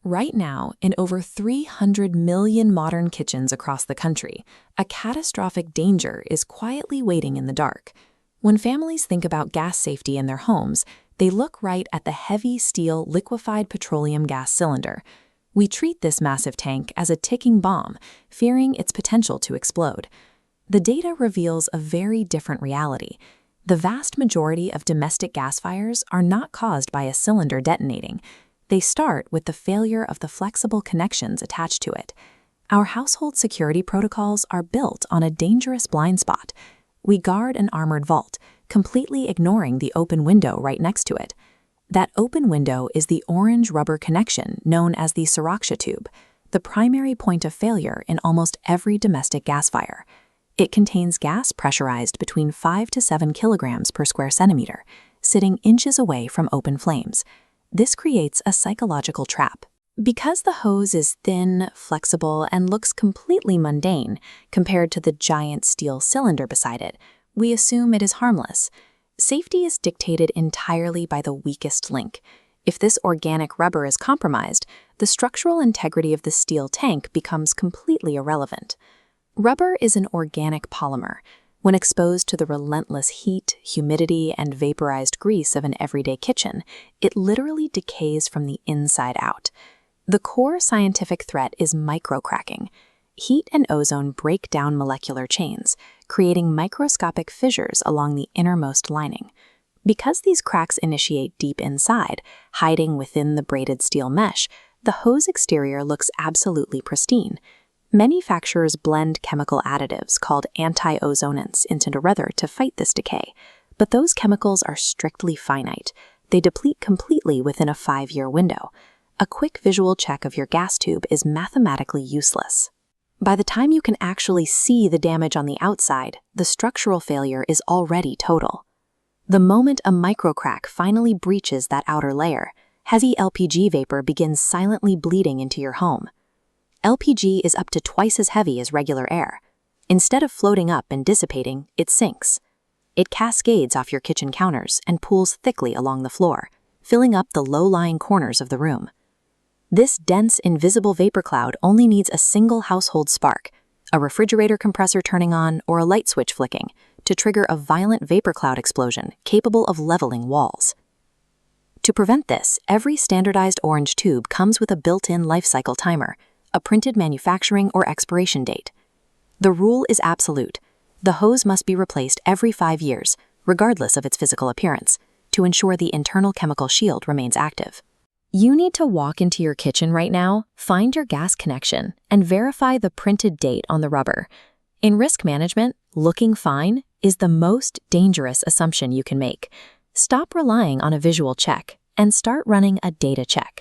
Right now, in over 300 million modern kitchens across the country, a catastrophic danger is quietly waiting in the dark. When families think about gas safety in their homes, they look right at the heavy steel liquefied petroleum gas cylinder. We treat this massive tank as a ticking bomb, fearing its potential to explode. The data reveals a very different reality. The vast majority of domestic gas fires are not caused by a cylinder detonating. They start with the failure of the flexible connections attached to it. Our household security protocols are built on a dangerous blind spot. We guard an armored vault, completely ignoring the open window right next to it. That open window is the orange rubber connection known as the Suraksha tube, the primary point of failure in almost every domestic gas fire. It contains gas pressurized between 5 to 7 kilograms per square centimeter, sitting inches away from open flames. This creates a psychological trap. Because the hose is thin, flexible, and looks completely mundane compared to the giant steel cylinder beside it, we assume it is harmless. Safety is dictated entirely by the weakest link. If this organic rubber is compromised, the structural integrity of the steel tank becomes completely irrelevant. Rubber is an organic polymer. When exposed to the relentless heat, humidity, and vaporized grease of an everyday kitchen, it literally decays from the inside out. The core scientific threat is microcracking. Heat and ozone break down molecular chains, creating microscopic fissures along the innermost lining. Because these cracks initiate deep inside, hiding within the braided steel mesh, the hose exterior looks absolutely pristine. Manufacturers blend chemical additives called anti-ozonants into the rubber to fight this decay, but those chemicals are strictly finite. They deplete completely within a 5-year window. A quick visual check of your gas tube is mathematically useless. By the time you can actually see the damage on the outside, the structural failure is already total. The moment a microcrack finally breaches that outer layer, heavy LPG vapor begins silently bleeding into your home. LPG is up to twice as heavy as regular air. Instead of floating up and dissipating, it sinks. It cascades off your kitchen counters and pools thickly along the floor, filling up the low-lying corners of the room. This dense, invisible vapor cloud only needs a single household spark, a refrigerator compressor turning on or a light switch flicking, to trigger a violent vapor cloud explosion capable of leveling walls. To prevent this, every standardized orange tube comes with a built-in life cycle timer, a printed manufacturing or expiration date. The rule is absolute. The hose must be replaced every 5 years, regardless of its physical appearance, to ensure the internal chemical shield remains active. You need to walk into your kitchen right now, find your gas connection, and verify the printed date on the rubber. In risk management, looking fine is the most dangerous assumption you can make. Stop relying on a visual check and start running a data check.